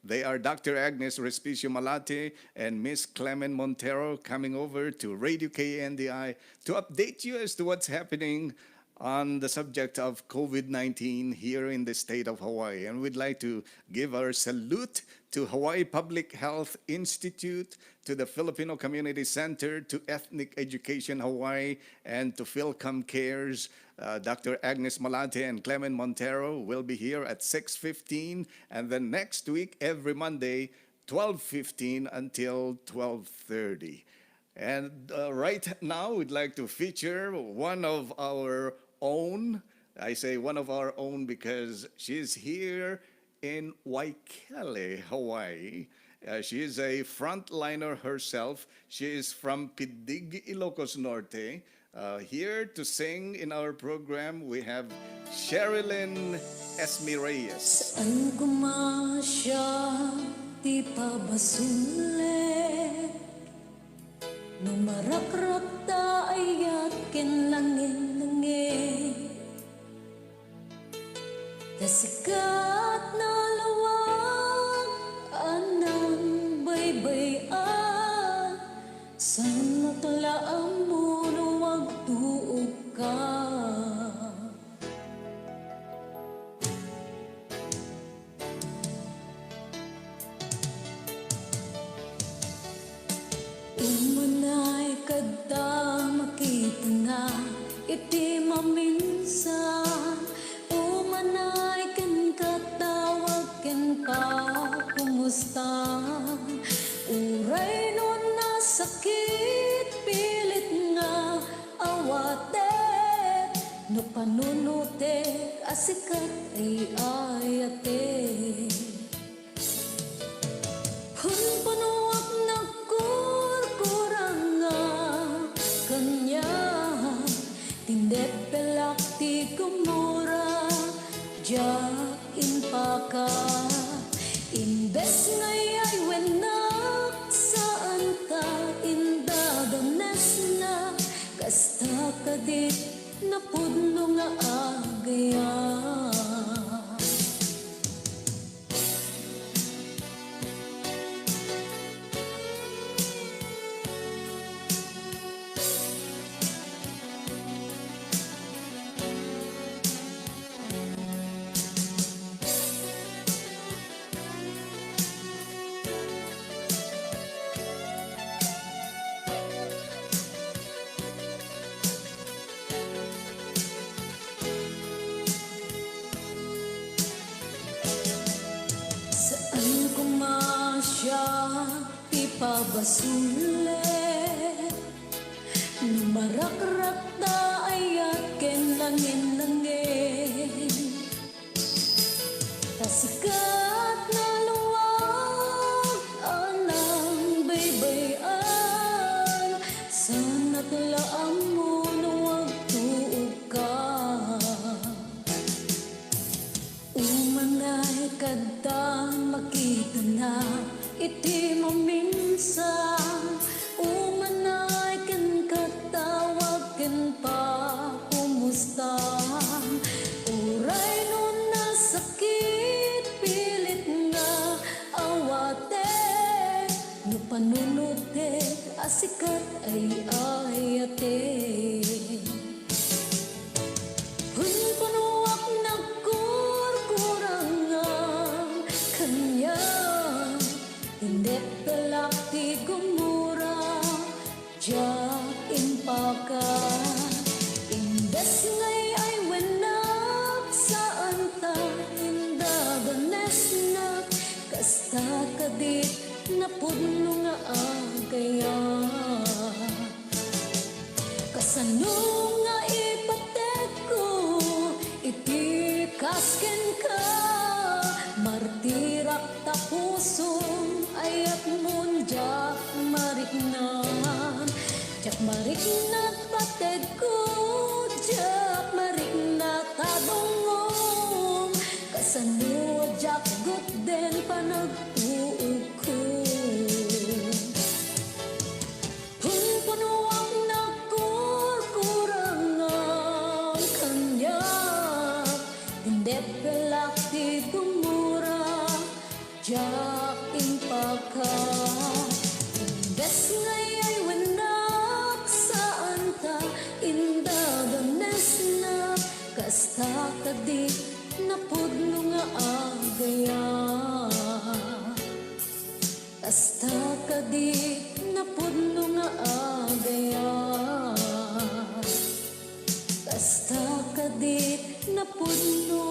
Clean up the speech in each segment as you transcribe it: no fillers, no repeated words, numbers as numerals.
They are Dr. Agnes Malate and Miss Clemen Montero coming over to Radio KNDI to update you as to what's happening on the subject of COVID-19 here in the state of Hawaii. And we'd like to give our salute to Hawaii Public Health Institute, to the Filipino Community Center, to Ethnic Education Hawaii, and to FILCOM Cares. Dr. Agnes Malate and Clemen Montero will be here at 6:15, and then next week, every Monday, 12:15 until 12:30. And right now, we'd like to feature one of our own. I say one of our own because she's here in Waikele, Hawaii. She is a frontliner herself. She is from Pidig, Ilocos Norte. Here to sing in our program, we have Sherilyn Esme Reyes. Saan gumasya, di pa basulit. Numarakrak ta ayat ken langin-langin. Tasikat na lawag, anang baybayan. Sana tulaang mo nuwag tuog ka. Umanay kada makita na iti maminsan. Umanay ken katawag ken pa kumusta. Uray nun na sakit pilit nga awate. No panunute asikat ay ayate. Hun panuwag na kurkuranga kanya. Tindet pelak ti kumura jak inpaka. Imbes ngayay wenak saan ka indadanes na. Kasta kadit na pudno nga agaya. Saan kumasya, ipabasulit. Numarakrak ta ayat ken langin-langin. Tasikat na luwag, anang baybayan. Sana tulaan mo nuwag tuog ka. Umanay kada makita na iti maminsan. Umanay ken katawag ken pa kumusta. Uray nun na sakit pilit nga awate. No panunute asikat ay ayate. Hun panuwak na kurkurangan kanya. Hindi pelak ti gumura jak inpaka. Imbes ngay ay wenak saan ta indaganes na. Kasta kadit na pudno nga agaya. Kasano nga ipatek ko iti kasken ka. Martirak ta pusong ayat mun jak mariknan. Jak mariknat pated ko, jak mariknat tabungong. Kasano jak gutden panagtuog ko. Hun panuwag na kurkurangan kanya. Hindi pelak ti gumura jak aking pagka. Imbes ngaya'y wanak saan ta, indaganes na, kasta ka di napudno nga agaya. Kasta ka di napudno nga agaya. Kasta ka di napudno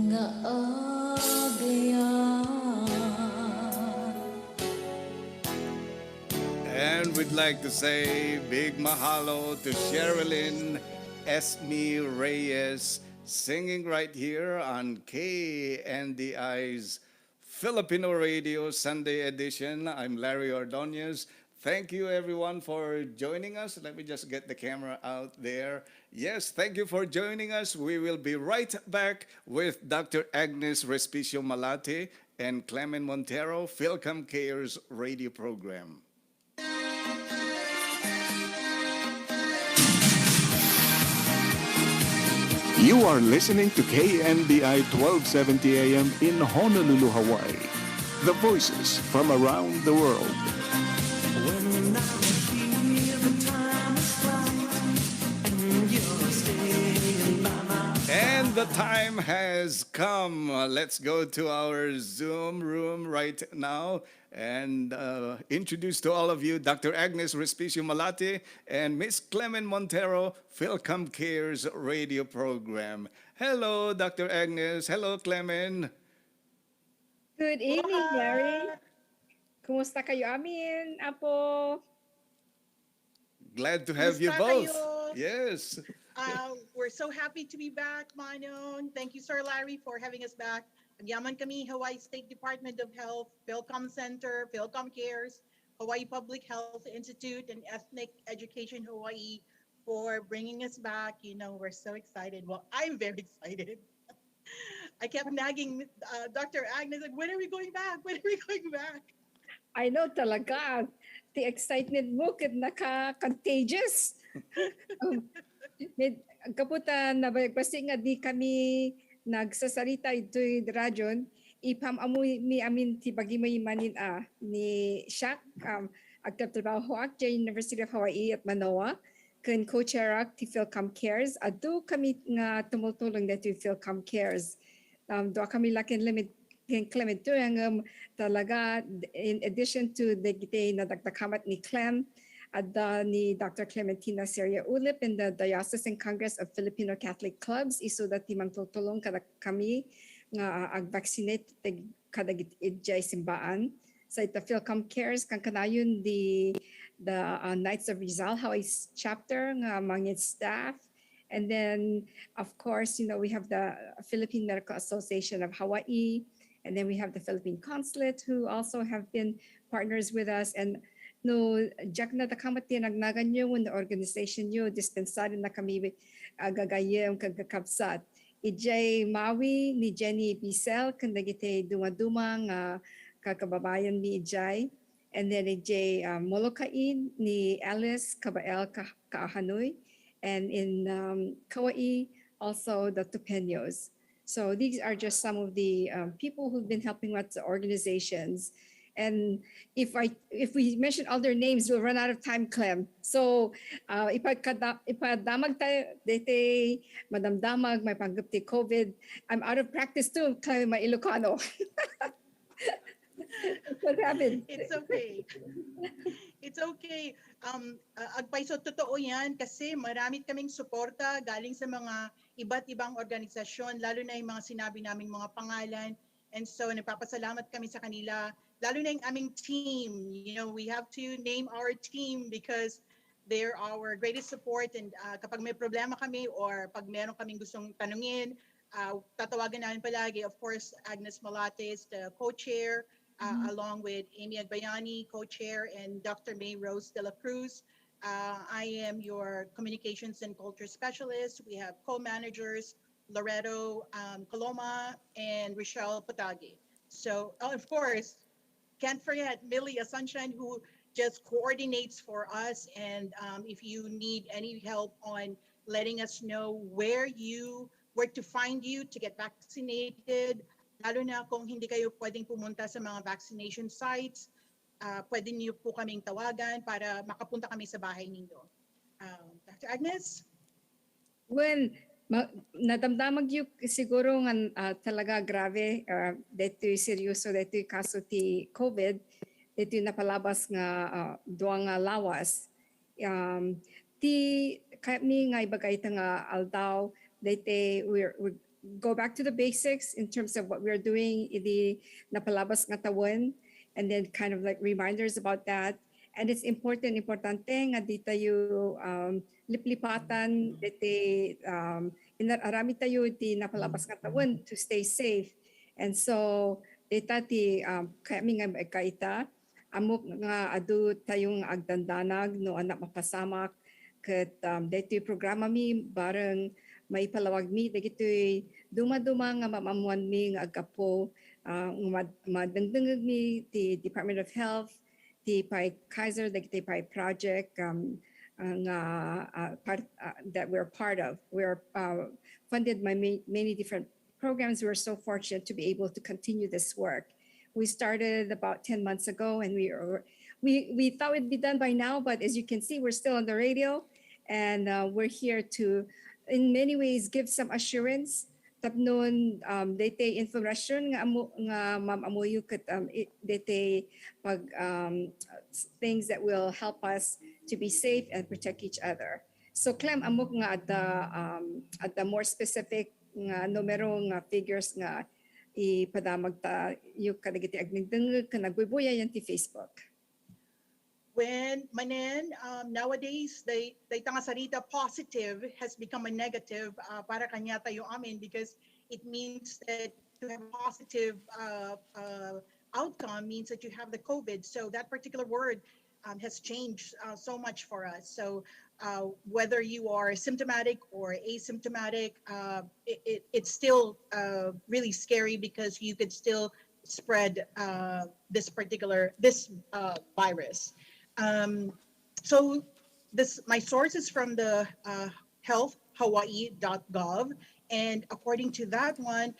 nga agaya. And we'd like to say big mahalo to Sherilyn Esme Reyes, singing right here on KNDI's Filipino Radio Sunday edition. I'm Larry Ordonez. Thank you everyone for joining us. Let me just get the camera out there. Yes, thank you for joining us. We will be right back with Dr. Agnes Respicio Malate and Clemen Montero, FILCOM Cares radio program. You are listening to KNDI 1270 AM in Honolulu, Hawaii. The voices from around the world. When I feel the time is right and you're staying by my And the time has come. Let's go to our Zoom room right now and introduce to all of you Dr. Agnes Respicio Malate and Miss Clemen Montero, FILCOM Cares radio program. Hello, Dr. Agnes. Hello, Clemen. Good evening, Larry. Kumusta kayo amin, Apo? Glad to have you Kumusta both. kayo? Yes. We're so happy to be back, Manon. Thank you, Sir Larry, for having us back. Agyaman kami, Hawaii State Department of Health, PhilCom Center, PhilCom Cares, Hawaii Public Health Institute, and Ethnic Education Hawaii for bringing us back. You know, we're so excited. Well, I'm very excited. I kept nagging Dr. Agnes, like, when are we going back? When are we going back? I know talaga. The excitement mo ket naka-contagious. Kaputan na kasi nga di kami nagsasarita ito'y radyon. Ipam amoy mi amin ti bagi may manin ni Shaq agtatrabaho ak sa University of Hawaii at Manoa. Kan co-chair ak ti PhilCom Cares. Ado kami nga tumutulong na ti PhilCom Cares. Doa kami lakin limit Clement to yang talaga in addition to the gitay na dagdakamat ni Clem at ni Dr. Clementina Seria Ulip in the Diocesan Congress of Filipino Catholic Clubs iso that timang tutulong kada kami nga ag-vaccinate kada gitijay simbaan sa ita PhilCom Cares kan kanayon the Knights of Rizal Hawaii chapter nga mga staff. And then, of course, you know, we have the Philippine Medical Association of Hawaii, and then we have the Philippine Consulate who also have been partners with us. And no, Jack na takamati nagnagan nyo when the organization nyo dispensarin na kami gagayem kagkakabsat. Ijay Maui ni Jenny Bisel kandagite dumadumang kakababayan ni Ijay. And then Ijay Molokain ni Alice Kabael Kaahanoy. And in Kauai, also the Tupeños. So these are just some of the people who've been helping with the organizations. And if we mention all their names, we'll run out of time, Clem. So ipadamag tayo, dete, Madam Damag, may panggapti COVID. I'm out of practice too, Clem, may Ilocano. What happened? It's okay. It's okay. Agpaiso, totoo yan kasi marami kaming suporta galing sa mga iba't ibang organisasyon, lalo na yung mga sinabi naming mga pangalan. And so nagpapasalamat kami sa kanila, lalo na yung aming team. You know, we have to name our team because they're our greatest support. And kapag may problema kami or pag meron kaming gustong tanungin, tatawagan namin palagi. Of course, Agnes Malate is the co-chair. Along with Amy Agbayani, co-chair, and Dr. May Rose de la Cruz. I am your communications and culture specialist. We have co-managers, Loreto Coloma and Rochelle Patagi. So, of course, can't forget Millie, a sunshine who just coordinates for us. And if you need any help on letting us know where to find you to get vaccinated, lalo na kung hindi kayo pwedeng pumunta sa mga vaccination sites, pwede niyo po kaming tawagan para makapunta kami sa bahay ninyo. Dr. Agnes? Well, nadamdamag yung siguro nga talaga grabe, deto'y seryoso, deto'y kaso ti COVID, deto'y napalabas nga duwa nga lawas. Ti kami nga ibagay ta nga aldaw, we go back to the basics in terms of what we're doing, idi napalabas nga tawon, and then kind of like reminders about that. And it's importante nga di tayo liplipatan, diti arami tayo di napalabas nga tawon to stay safe. And so dita ti kami nga kaita amok nga adu tayong agdandanag no anak mapasamak ket dito programa mi bareng may palawag mi dagitoy duma-duma nga mamamuan mi nga agapo madengdengeg mi ti Department of Health ti pay Kaiser dagitoy pay project that we're part of. We're funded by many different programs. We're so fortunate to be able to continue this work. We started about 10 months ago, and we thought it'd be done by now, but as you can see, we're still on the radio, and we're here to, in many ways, give some assurance. Tapnon dete information nga mamamuyo ket dete pag things that will help us to be safe and protect each other. So Clem, amok nga at the more specific nga numero nga figures nga ipadamag ta yung kadagiti agnigdeng kanagbubuya yan ti Facebook. When manen nowadays they tanga sarita positive has become a negative para kanya tayo amin, because it means that to have a positive outcome means that you have the COVID. So that particular word has changed so much for us. So whether you are symptomatic or asymptomatic, it's still really scary, because you could still spread this virus. So my source is from the healthhawaii.gov, and according to that one,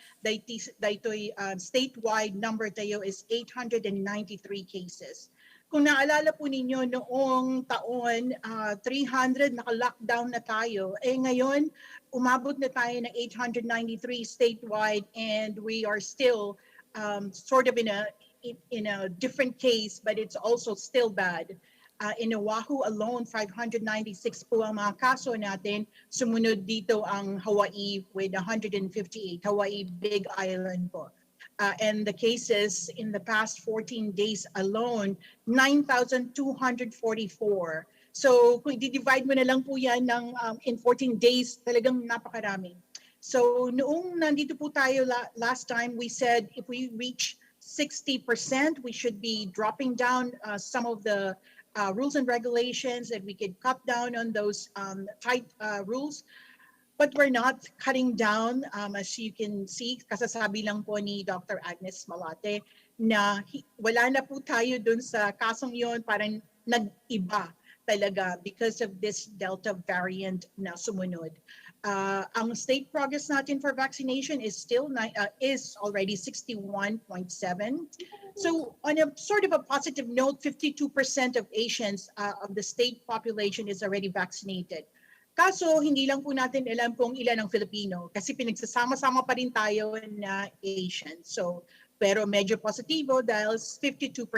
statewide number tayo is 893 cases. Kung naalala po ninyo noong taon, 300 naka-lockdown na tayo. Ngayon, umabot na tayo ng 893 statewide, and we are still sort of in a different case, but it's also still bad. In Oahu alone, 596 po ang mga kaso natin. Sumunod dito ang Hawaii with 158, Hawaii Big Island po. And the cases in the past 14 days alone, 9,244. So kung i-divide mo na lang po yan ng, in 14 days, talagang napakarami. So noong nandito po tayo last time, we said if we reach 60%, we should be dropping down some of the rules and regulations, that we could cut down on those tight rules. But we're not cutting down, as you can see, kasasabi lang po ni Dr. Agnes Malate, na wala na po tayo dun sa kasong yon, parang nag-iba talaga because of this Delta variant na sumunod. Ang state progress natin for vaccination is already 61.7. So on a sort of a positive note, 52% of Asians of the state population is already vaccinated. Kaso hindi lang po natin alam kung ilan ang Filipino, kasi pinagsasama-sama pa rin tayo na Asian. So pero medyo positibo dahil 52%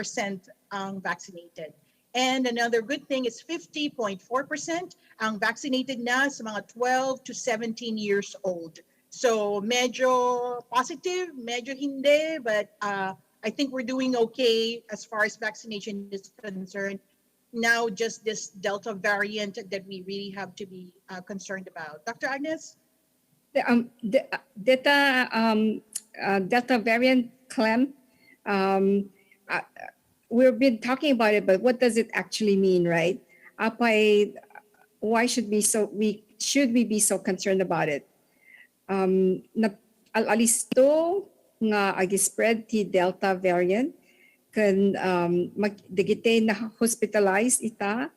ang vaccinated. And another good thing is 50.4% ang vaccinated na sa mga 12 to 17 years old. So medyo positive, medyo hindi, but I think we're doing okay as far as vaccination is concerned. Now just this Delta variant that we really have to be concerned about. Dr. Agnes? Delta variant, Clem, we've been talking about it, but what does it actually mean, right? Why should we be so concerned about it? Alisto nga agi-spread ti Delta variant, kan dagite na hospitalized ita,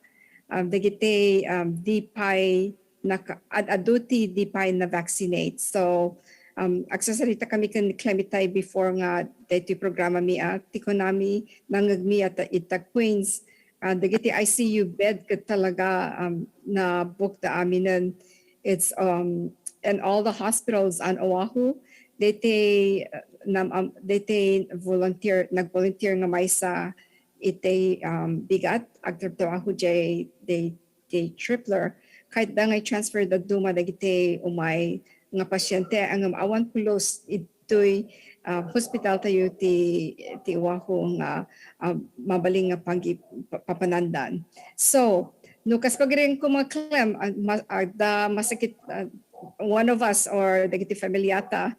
dagite di pay na aduti di pay na vaccinate. So Agsasarita kami kan Clementine before nga dito programa mi tiko nami nangagmi at ita Queens. Dagiti ICU bed ka talaga na book da aminan. It's and all the hospitals on Oahu, dete nag-volunteer nga may sa ite bigat agtrabaho jay tripler kahit da ngay transfer da duma dagiti umay nga pasyente ang awan pulos ito'y hospital tayo ti Oahu nga mabaling nga papanandan. So nukas pagring ko mga Clem, da masakit one of us or dagiti familiata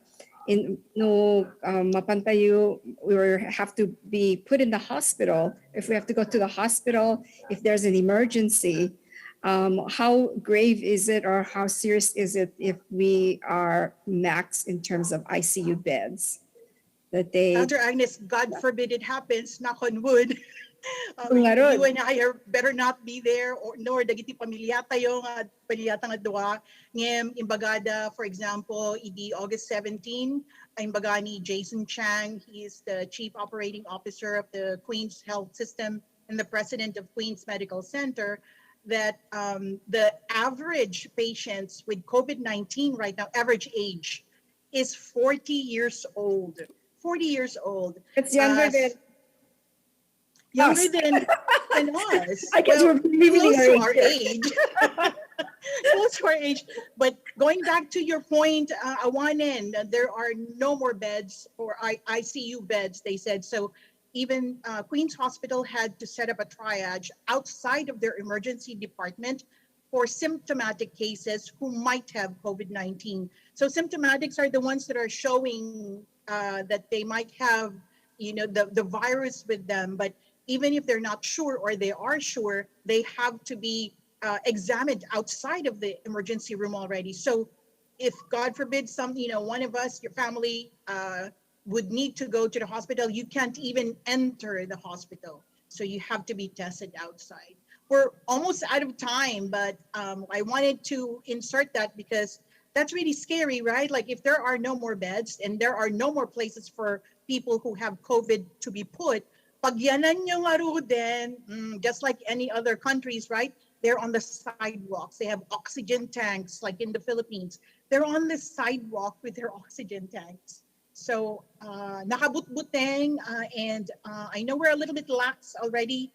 in no mapantayo we have to be put in the hospital. If we have to go to the hospital, if there's an emergency, how grave is it or how serious is it if we are max in terms of ICU beds? That they Dr. Agnes, God forbid it happens, knock on wood. Nga ron. You and I are better not be there or nor dagiti pamilyata yung pamilyata nga duwa ngem imbagada, for example, idi August 17 imbaga ni Jason Chang. He is the Chief Operating Officer of the Queens Health System and the President of Queens Medical Center, that the average patients with COVID-19 right now, average age is 40 years old. 40 years old. it's younger than Younger us. than us. I guess we're revealing close to our our age age. Close to our age. But going back to your point, Awanen, there are no more beds for ICU beds, they said. So even Queens Hospital had to set up a triage outside of their emergency department for symptomatic cases who might have COVID-19. So symptomatics are the ones that are showing that they might have, the virus with them. But even if they're not sure or they are sure, they have to be examined outside of the emergency room already. So if God forbid one of us, your family would need to go to the hospital, you can't even enter the hospital. So you have to be tested outside. We're almost out of time, but I wanted to insert that because that's really scary, right? Like if there are no more beds and there are no more places for people who have COVID to be put, pagyanan nyo nga ro din, just like any other countries, right? They're on the sidewalks. They have oxygen tanks, like in the Philippines. They're on the sidewalk with their oxygen tanks. So nakabutbuteng, and I know we're a little bit lax already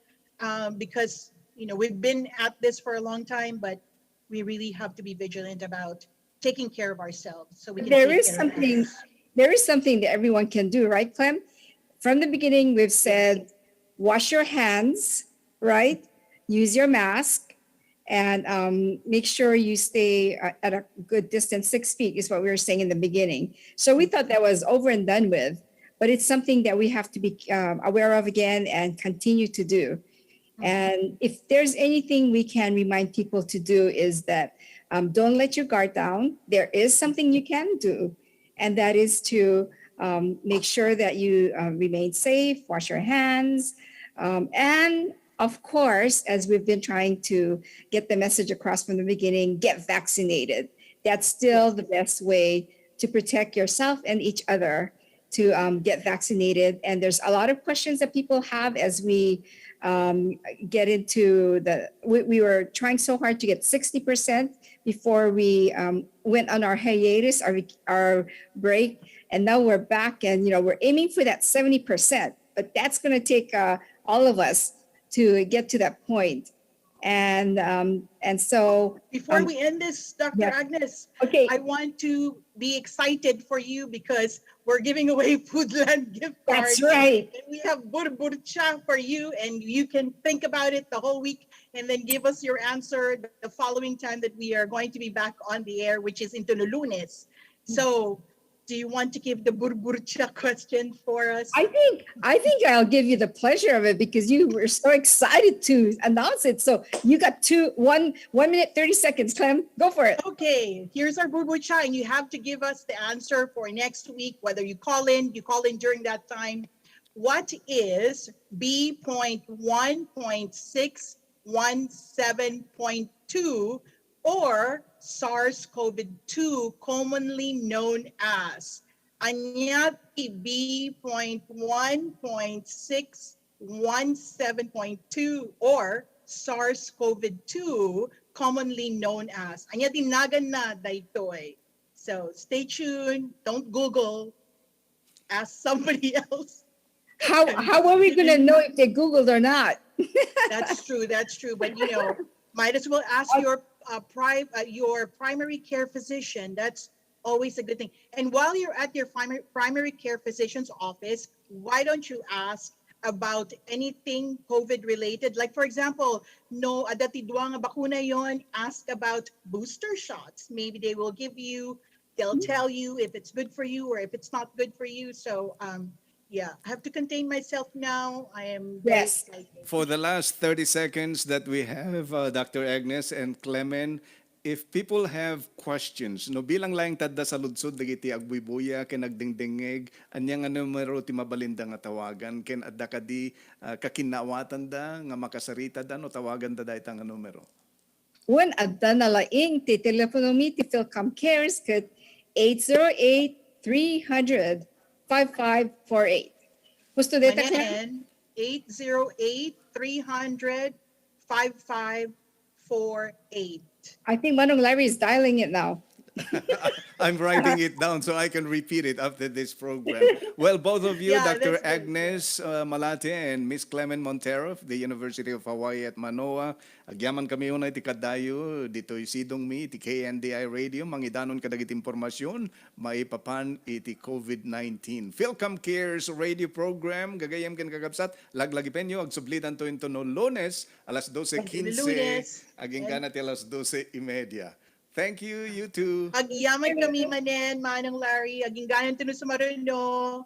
because we've been at this for a long time, but we really have to be vigilant about taking care of ourselves so we can there take is care of something others. there is something that everyone can do, right, Clem? From the beginning, we've said, wash your hands, right? Use your mask, and make sure you stay at a good distance. 6 feet is what we were saying in the beginning. So we thought that was over and done with, but it's something that we have to be aware of again and continue to do. And if there's anything we can remind people to do is that don't let your guard down. There is something you can do, and that is to make sure that you remain safe, wash your hands, and of course, as we've been trying to get the message across from the beginning, get vaccinated. That's still the best way to protect yourself and each other, to get vaccinated. And there's a lot of questions that people have as we get into we were trying so hard to get 60% before we went on our hiatus, our break. And now we're back, and we're aiming for that 70%, but that's going to take all of us to get to that point. And so Before we end this, Dr. yeah. Agnes, Okay. I want to be excited for you because we're giving away Foodland gift cards. That's right. And we have burburcha for you, and you can think about it the whole week and then give us your answer the following time that we are going to be back on the air, which is into the lunes. So do you want to give the burburcha question for us? I think I'll give you the pleasure of it because you were so excited to announce it. So you got 1 minute 30 seconds, Clem. Go for it. Okay, here's our burburcha, and you have to give us the answer for next week, whether you call in during that time. What is B.1.617.2 or SARS-CoV-2, commonly known as Anyati B.1.617.2 or SARS-CoV-2, commonly known as Anyati nagan na daytoy. So stay tuned. Don't Google. Ask somebody else. How are we going to know if they Googled or not? That's true. That's true. But might as well ask your primary care physician. That's always a good thing. And while you're at your primary care physician's office, why don't you ask about anything COVID related? Like for example, no adatidwa nga bakuna yon. Ask about booster shots. Maybe they'll tell you if it's good for you or if it's not good for you. So yeah, I have to contain myself now. I am very Yes. excited. For the last 30 seconds that we have, Dr. Agnes and Clemen, if people have questions, no bilang laing tadda sa ludsod dagiti agbubuya ken nagdingdingeg anyang numero ti mabalinda nga tawagan ken adda kadi kakinawatan da nga makasarita da no tawagan da dayta nga numero. One adda na laing ti telepono mi ti FILCOM Cares ket 808-300-5548. Gusto data ka? Again, 808-300-5548. I think Manong Larry is dialing it now. I'm writing it down so I can repeat it after this program. Well, both of you, Yeah, Dr. that's good. Agnes Malate and Miss Clemen Montero of the University of Hawaii at Manoa. Agyaman kami unay ti kadayo, dito isidong mi, ti KNDI Radio, mangidanon kadagit impormasyon, maipapan iti COVID-19. FILCOM Cares Radio Program, gagayam ken kagabsat, laglagipenyo, agsublitan to into no Lunes, alas 12:15, Lunes. aging ganat alas 12:30. Thank you, you too. Agyaman kami manen, Manong Larry. Aging ganan tino sa Maruno.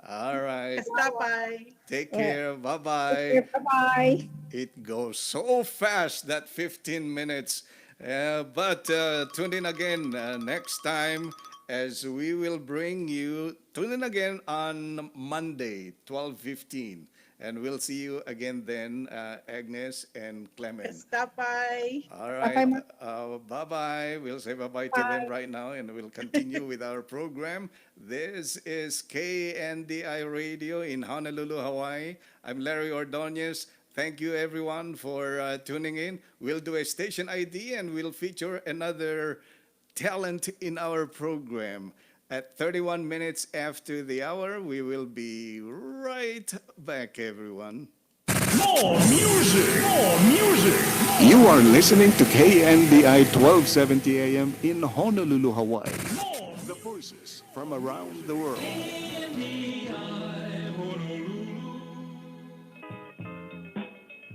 All right. Kastapay. Take care. Bye-bye. Bye-bye. It goes so fast, that 15 minutes. But tune in again next time as we will bring you, tune in again on Monday, 12:15. And we'll see you again then, Agnes and Clemen. Kastapay. All Bye-bye, right. Mark. Bye-bye. We'll say bye-bye to them right now, and we'll continue with our program. This is KNDI Radio in Honolulu, Hawaii. I'm Larry Ordonez. Thank you, everyone, for tuning in. We'll do a station ID, and we'll feature another talent in our program. At 31 minutes after the hour, we will be right back, everyone. More music! More music! You are listening to KNDI 1270 AM in Honolulu, Hawaii. The voices from around the world.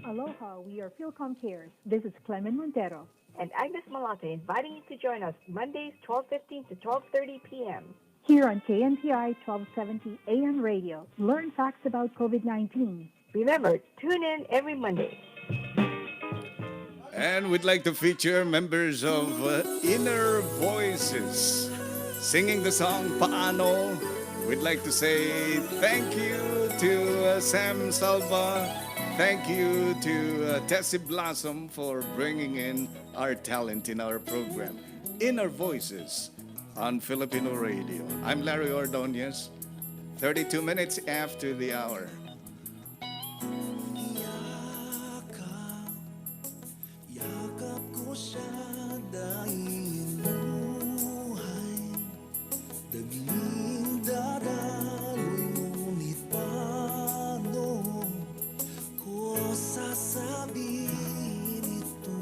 Aloha, we are FILCOM Cares. This is Clemen Montero. And Agnes Malate inviting you to join us Mondays 12:15 to 12:30 p.m. Here on KNDI 1270 AM radio. Learn facts about COVID-19. Remember, tune in every Monday. And we'd like to feature members of Inner Voices singing the song Paano. We'd like to say thank you to Sam Salva. Thank you to Tessie Blossom for bringing in our talent in our program. Inner Voices on Filipino Radio. I'm Larry Ordonez, 32 minutes after the hour. Yakap ko siya dahil buhay Dagling dadaloy ngunit paano ko sasabihin ito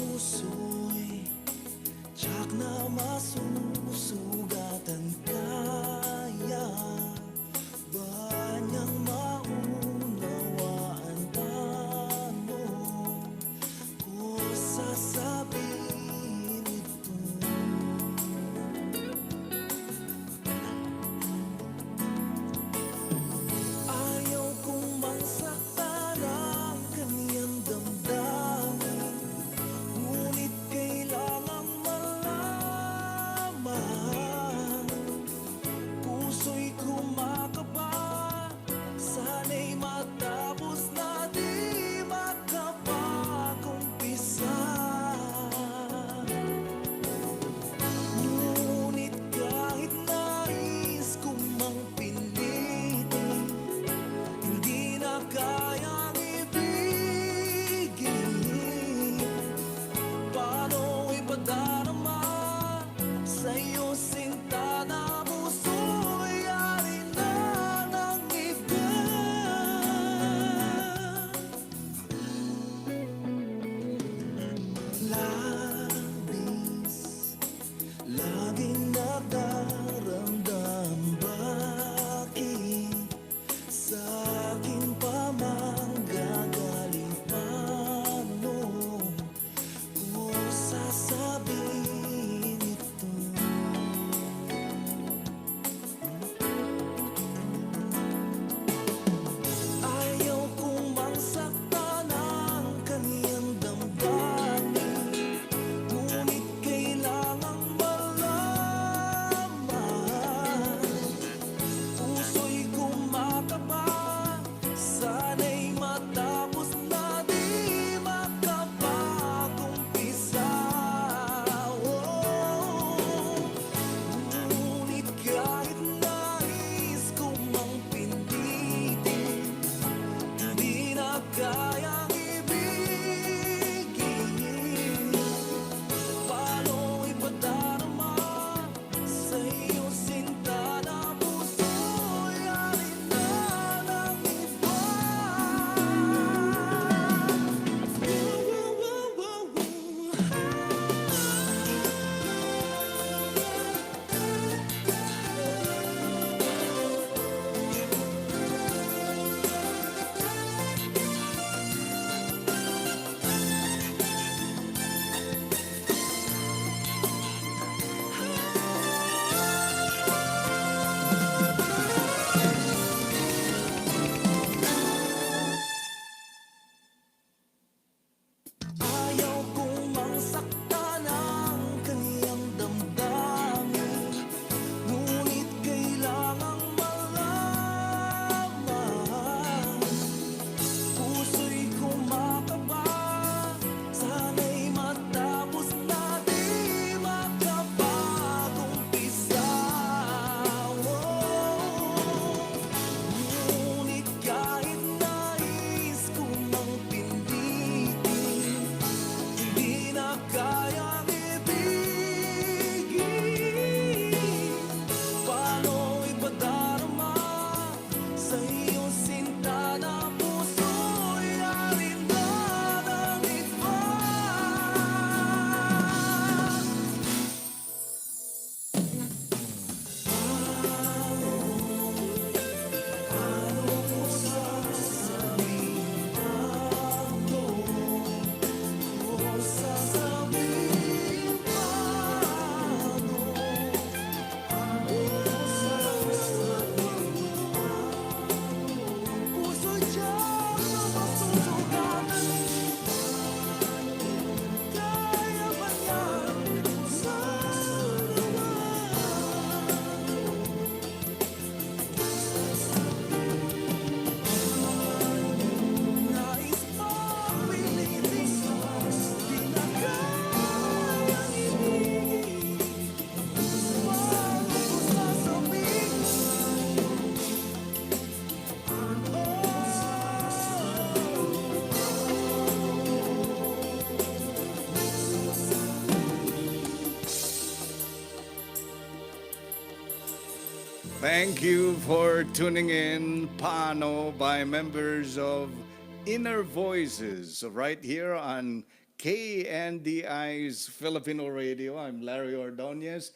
Puso'y tiyak na masusugatan kaya ba niyang maunawaan paano ko sasabihin ito Ayaw kong mangsaktan ang kaniyang damdamin Ngunit kailangang malaman Thank you for tuning in, Pano, by members of Inner Voices, right here on KNDI's Filipino Radio. I'm Larry Ordonez,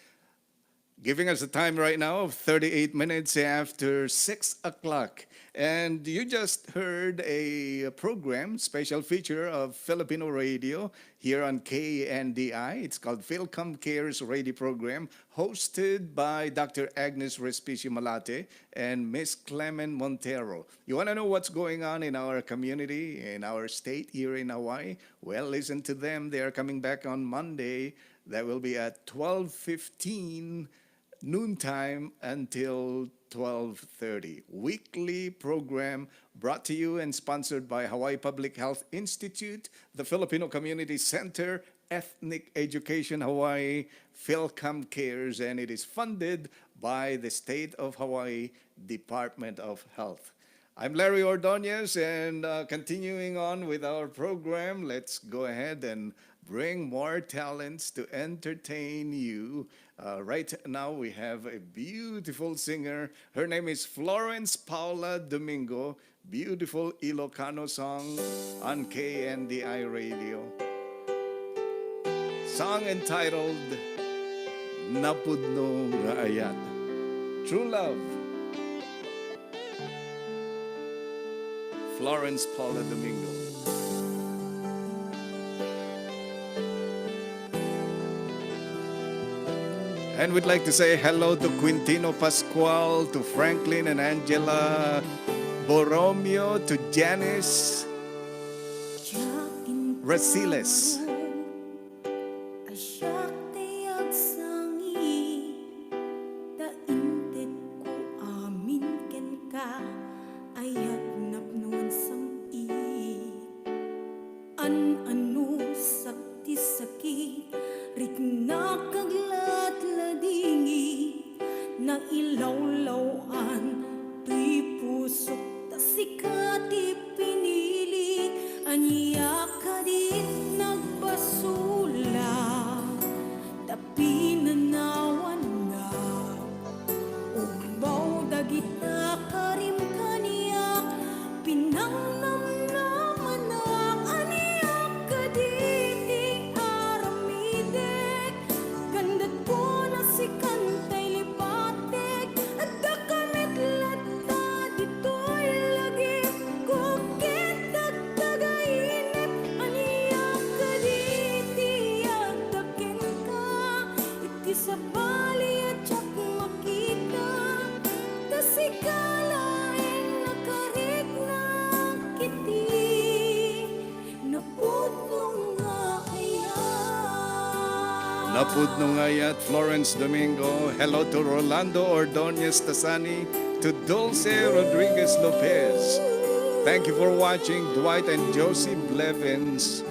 giving us a time right now of 38 minutes after 6 o'clock. And you just heard a program, special feature of Filipino Radio here on KNDI. It's called FILCOM Cares Radio Program, hosted by Dr. Agnes Malate and Miss Clemen Montero. You want to know what's going on in our community, in our state here in Hawaii? Well, listen to them. They are coming back on Monday. That will be at 12:15 noontime until 12:30. Weekly program brought to you and sponsored by Hawaii Public Health Institute, the Filipino Community Center, Ethnic Education Hawaii, PhilCom Cares, and it is funded by the State of Hawaii Department of Health. I'm Larry Ordonez, and continuing on with our program, let's go ahead and bring more talents to entertain you. Right now, we have a beautiful singer. Her name is Florence Paula Domingo. Beautiful Ilocano song on KNDI Radio. Song entitled Napudno Nga Ayat. True Love. Florence Paula Domingo. And we'd like to say hello to Quintino Pascual, to Franklin and Angela Borromeo, to Janice Rasiles. Napudno Ngayat, Florence Domingo. Hello to Rolando Ordonez Tasani, to Dulce Rodriguez Lopez. Thank you for watching. Dwight and Josie Blevins.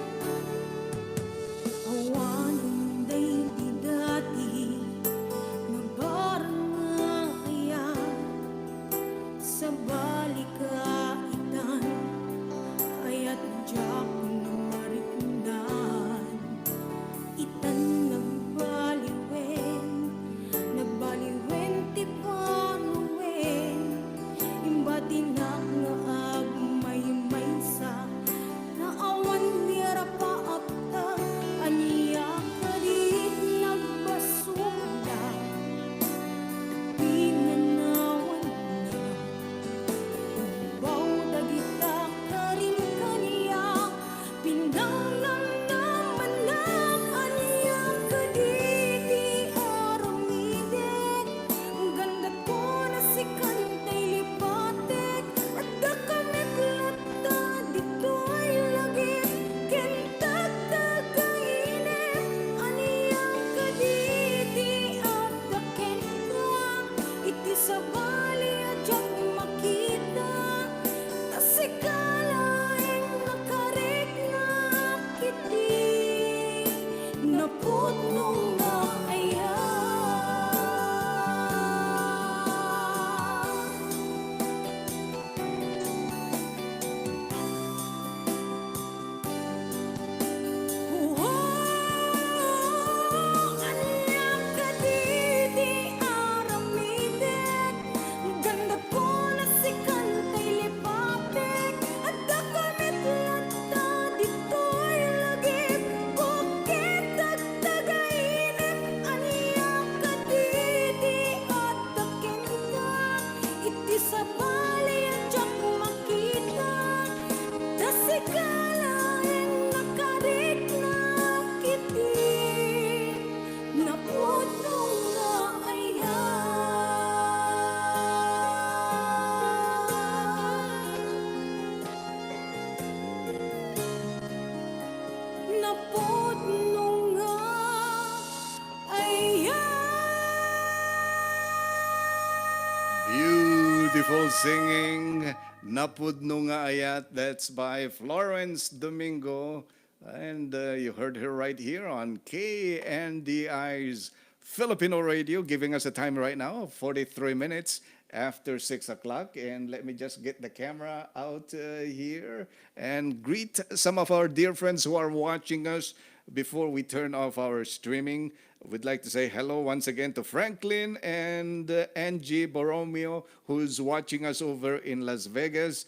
beautiful singing, Napudno Nga Ayat. That's by Florence Domingo. And you heard her right here on KNDI's Filipino radio, giving us a time right now of 43 minutes after 6 o'clock. And let me just get the camera out here and greet some of our dear friends who are watching us before we turn off our streaming. We'd like to say hello once again to Franklin and Angie Borromeo, who's watching us over in Las Vegas.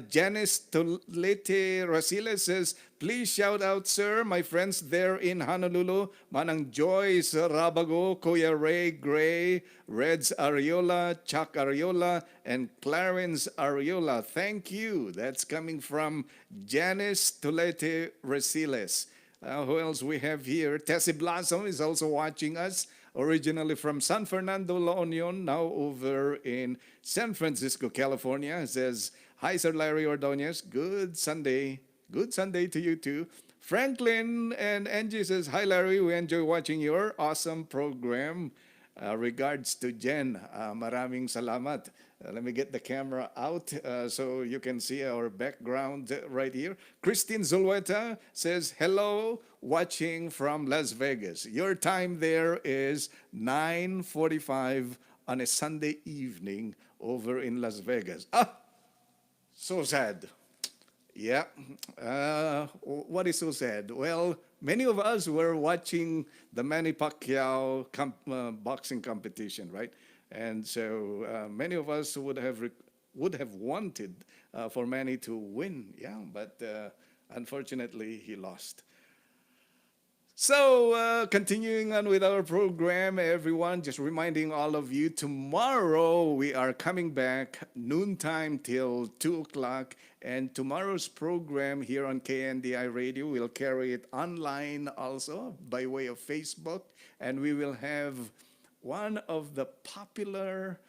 Janice Tolete Rasiles says, please shout out, sir, my friends there in Honolulu, Manang Joyce Rabago, Kuya Ray Gray, Reds Ariola, Chuck Ariola, and Clarence Ariola. Thank you. That's coming from Janice Tolete Rasiles. Who else we have here? Tessie Blossom is also watching us, originally from San Fernando, La Union, now over in San Francisco, California. Says, hi, Sir Larry Ordonez. Good Sunday. Good Sunday to you too. Franklin and Angie says, hi, Larry. We enjoy watching your awesome program. Regards to Jen. Maraming salamat. Let me get the camera out so you can see our background right here. Christine Zulueta says, hello, watching from Las Vegas. Your time there is 9:45 on a Sunday evening over in Las Vegas. So sad. Yeah. What is so sad? Well, many of us were watching the Manny Pacquiao boxing competition, right? And so many of us would have wanted for Manny to win, yeah, but unfortunately he lost. So, continuing on with our program, everyone, just reminding all of you, tomorrow we are coming back noontime till 2 o'clock, and tomorrow's program here on KNDI Radio, we'll carry it online also by way of Facebook, and we will have one of the popular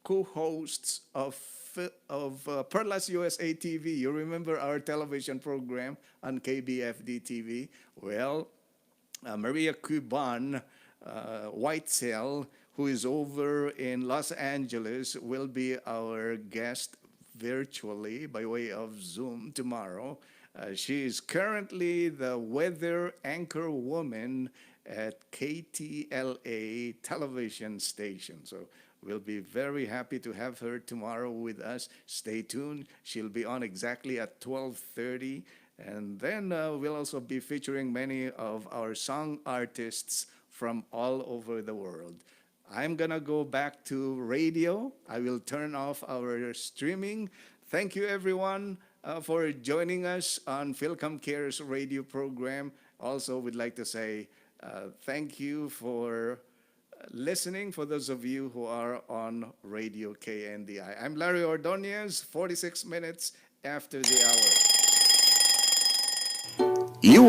co-hosts of Perlas USA TV. You remember our television program on KBFD TV? Well, Maria Cuban Whitesell, who is over in Los Angeles, will be our guest virtually by way of Zoom tomorrow. She is currently the weather anchor woman at KTLA television station. So we'll be very happy to have her tomorrow with us. Stay tuned. She'll be on exactly at 12:30. And then we'll also be featuring many of our song artists from all over the world. I'm going to go back to radio. I will turn off our streaming. Thank you, everyone, for joining us on FILCOM Cares radio program. Also, we'd like to say thank you for listening for those of you who are on Radio KNDI. I'm Larry Ordonez, 46 minutes after the hour. You